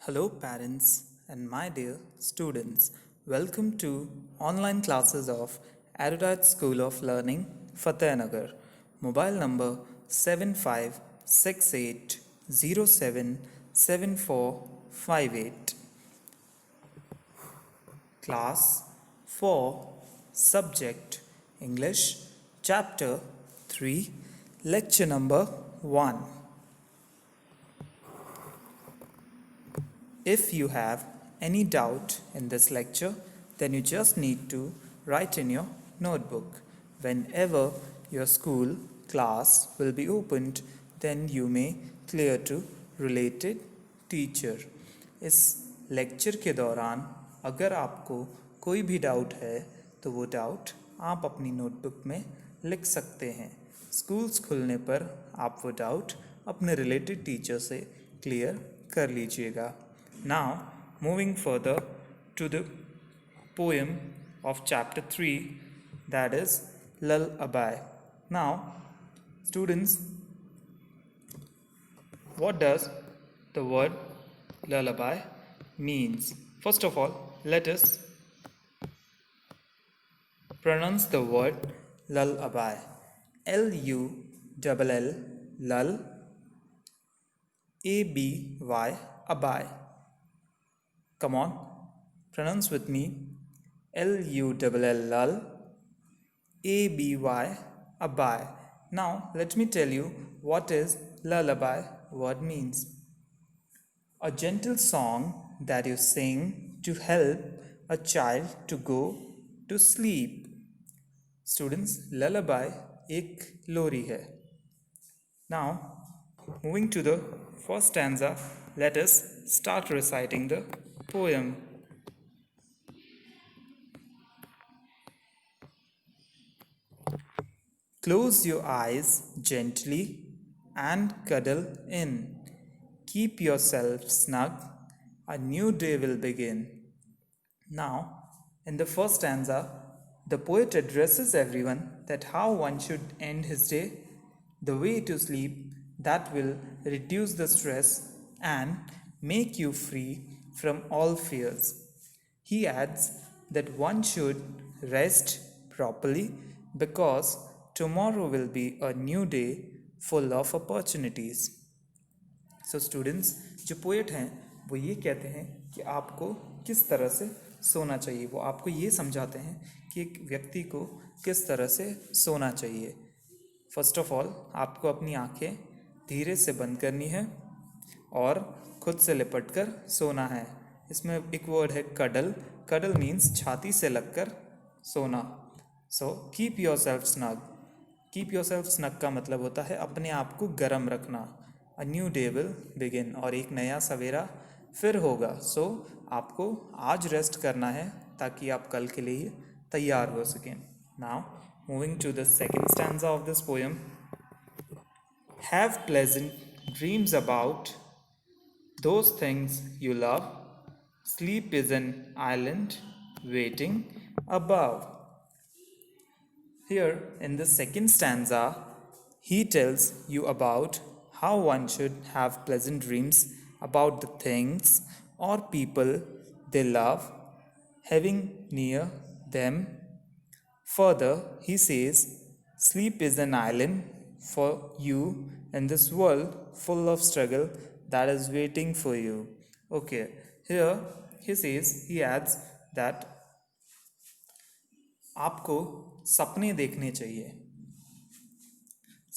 Hello, parents and my dear students. Welcome to online classes of Erudite School of Learning, Fatehnagar. Mobile number 7568077458. Class 4, Subject English, Chapter 3, Lecture number 1. If you have any doubt in this lecture, then you just need to write in your notebook. Whenever your school class will be opened, then you may clear to related teacher. इस lecture के दौरान अगर आपको कोई भी doubt है तो वो डाउट आप अपनी नोटबुक में लिख सकते हैं. स्कूल्स खुलने पर आप वो डाउट अपने रिलेटेड टीचर से क्लियर कर लीजिएगा. Now, moving further to the poem of chapter 3, that is Lullaby. Now, students, what does the word lullaby means? First of all, let us pronounce the word lullaby. Lull, lull, aby, abai. Come on, pronounce with me. Lull, lull, aby, abai. Now, let me tell you what is lullaby word means. A gentle song that you sing to help a child to go to sleep. Students, lullaby एक लोरी है. Now, moving to the first stanza, let us start reciting the poem. Close your eyes gently and cuddle in. Keep yourself snug, a new day will begin. Now, in the first stanza, the poet addresses everyone that how one should end his day, the way to sleep that will reduce the stress and make you free from all fears. He adds that one should rest properly because tomorrow will be a new day full of opportunities. So students, जो poet हैं वो ये कहते हैं कि आपको किस तरह से सोना चाहिए. वो आपको ये समझाते हैं कि एक व्यक्ति को किस तरह से सोना चाहिए. फर्स्ट ऑफ ऑल, आपको अपनी आंखें धीरे से बंद करनी है और खुद से लिपट कर सोना है. इसमें एक वर्ड है कडल. कडल मीन्स छाती से लगकर सोना. So keep your self snug. Keep your self snug का मतलब होता है अपने आप को गर्म रखना. A new day will begin, और एक नया सवेरा फिर होगा. सो आपको आज रेस्ट करना है ताकि आप कल के लिए तैयार हो सकें. Now moving to the second stanza of this poem. Have pleasant dreams about those things you love. Sleep is an island waiting above. Here in the second stanza, he tells you about how one should have pleasant dreams about the things or people they love, having near them. Further, he says, sleep is an island for you in this world full of struggle that is waiting for you. Okay, here he adds that आपको सपने देखने चाहिए.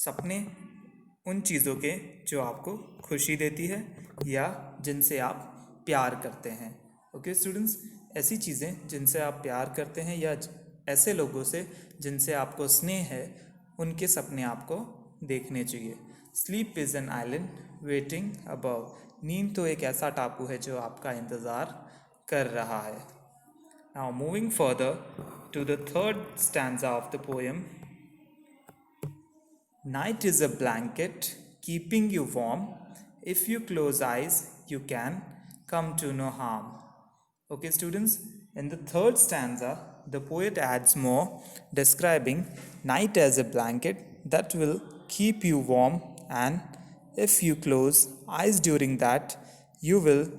सपने उन चीज़ों के जो आपको खुशी देती है या जिनसे आप प्यार करते हैं. ओके स्टूडेंट्स, ऐसी चीज़ें जिनसे आप प्यार करते हैं या ऐसे लोगों से जिनसे आपको स्नेह है, उनके सपने आपको देखने चाहिए. Sleep is an island waiting above. नींद तो एक ऐसा टापू है जो आपका इंतज़ार कर रहा है. Now moving further to the third stanza of the poem. Night is a blanket keeping you warm. If you close eyes, you can come to no harm. Okay, students, in the third stanza, the poet adds more, describing night as a blanket that will keep you warm, and if you close eyes during that, you will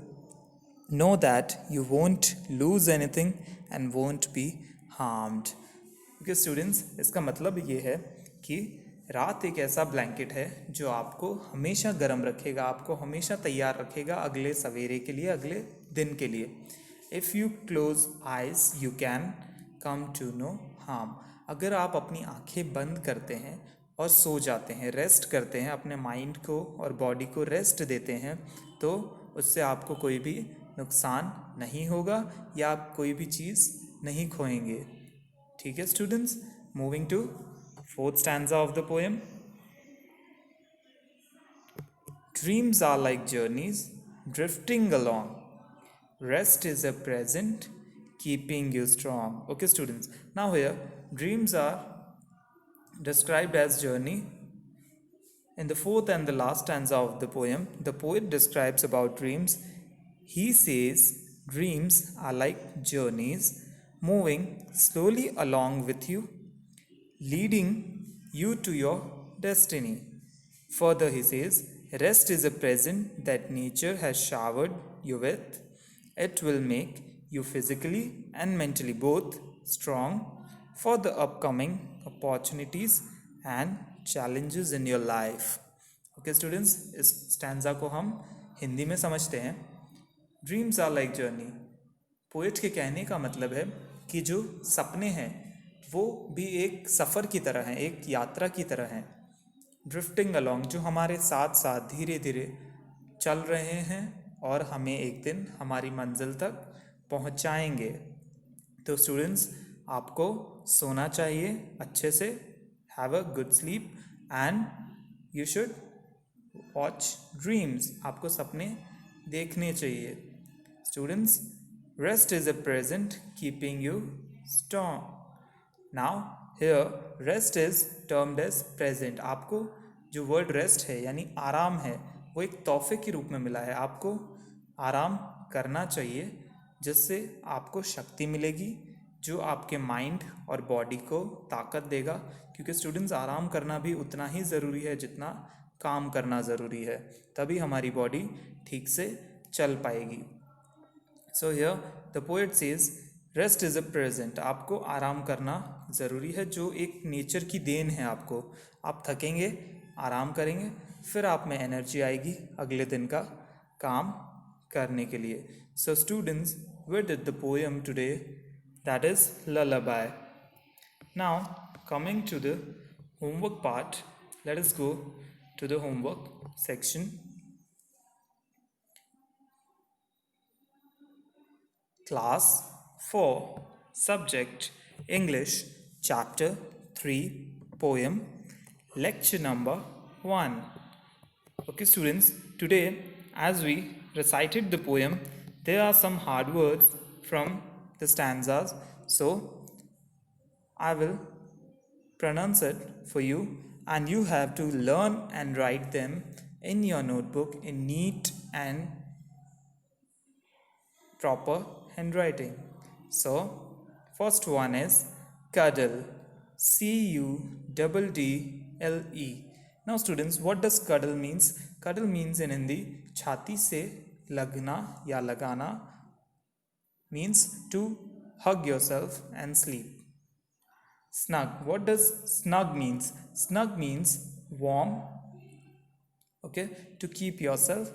know that you won't lose anything and won't be harmed. Okay students, इसका मतलब ये है कि रात एक ऐसा blanket है जो आपको हमेशा गर्म रखेगा, आपको हमेशा तैयार रखेगा अगले सवेरे के लिए, अगले दिन के लिए. If you close eyes you can come to no harm. अगर आप अपनी आंखें बंद करते हैं और सो जाते हैं, रेस्ट करते हैं, अपने माइंड को और बॉडी को रेस्ट देते हैं, तो उससे आपको कोई भी नुकसान नहीं होगा या आप कोई भी चीज़ नहीं खोएंगे. ठीक है students, moving to fourth stanza of the poem. Dreams are like journeys drifting along. Rest is a present, keeping you strong. Okay, students. Now here, dreams are described as journey. In the fourth and the last stanza of the poem, the poet describes about dreams. He says dreams are like journeys, moving slowly along with you, leading you to your destiny. Further, he says, rest is a present that nature has showered you with. It will make you physically and mentally both strong for the upcoming opportunities and challenges in your life. Okay students, इस stanza को हम हिंदी में समझते हैं. Dreams are like journey. Poet के कहने का मतलब है कि जो सपने हैं वो भी एक सफ़र की तरह हैं, एक यात्रा की तरह हैं. ड्रिफ्टिंग अलॉन्ग, जो हमारे साथ साथ धीरे धीरे चल रहे हैं और हमें एक दिन हमारी मंजिल तक पहुंचाएंगे. तो स्टूडेंट्स, आपको सोना चाहिए अच्छे से. Have a good sleep and you should watch dreams. आपको सपने देखने चाहिए. Students, rest is a present keeping you strong. Now here rest is termed as present. आपको जो वर्ड रेस्ट है यानी आराम है, वो एक तोहफे के रूप में मिला है. आपको आराम करना चाहिए जिससे आपको शक्ति मिलेगी, जो आपके माइंड और बॉडी को ताकत देगा. क्योंकि स्टूडेंट्स, आराम करना भी उतना ही ज़रूरी है जितना काम करना ज़रूरी है. तभी हमारी बॉडी ठीक से चल पाएगी. So here the poet says rest is a present. आपको आराम करना ज़रूरी है, जो एक नेचर की देन है. आपको, आप थकेंगे, आराम करेंगे, फिर आप में एनर्जी आएगी अगले दिन का काम करने के लिए. So students, we did the poem today, that is Lullaby. Now coming to the homework part, let us go to the homework section. Class 4, subject English, chapter 3, poem, lecture number 1. Okay students, today as we recited the poem, there are some hard words from the stanzas, so I will pronounce it for you and you have to learn and write them in your notebook in neat and proper handwriting. So first one is cuddle, CUDDLE. Now students, what does cuddle means? Cuddle means in Hindi छाती से लगना या लगाना, means to hug yourself and sleep. Snug, what does snug means? Snug means warm, okay, to keep yourself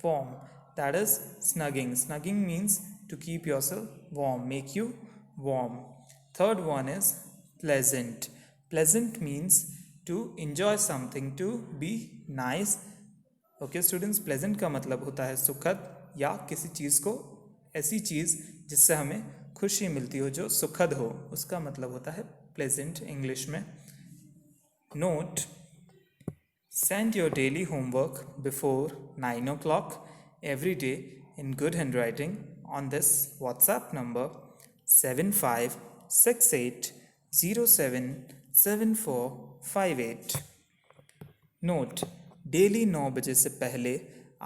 warm. That is snugging. Snugging means to keep yourself warm, make you warm. Third one is pleasant. Pleasant means to enjoy something, to be nice. Okay students, pleasant का मतलब होता है सुखद, या किसी चीज़ को, ऐसी चीज़ जिससे हमें खुशी मिलती हो, जो सुखद हो, उसका मतलब होता है प्लेजेंट इंग्लिश में. Note, send your daily homework before 9 o'clock every day in good handwriting on this WhatsApp number 7568077458. Note, daily 9 बजे से पहले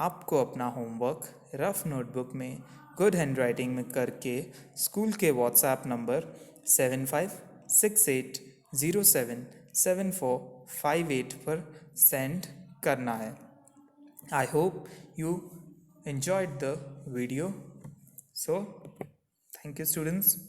आपको अपना होमवर्क रफ नोटबुक में गुड हैंडराइटिंग में करके स्कूल के व्हाट्सएप नंबर 7568077458 पर सेंड करना है. I hope you enjoyed the video. So, thank you, students.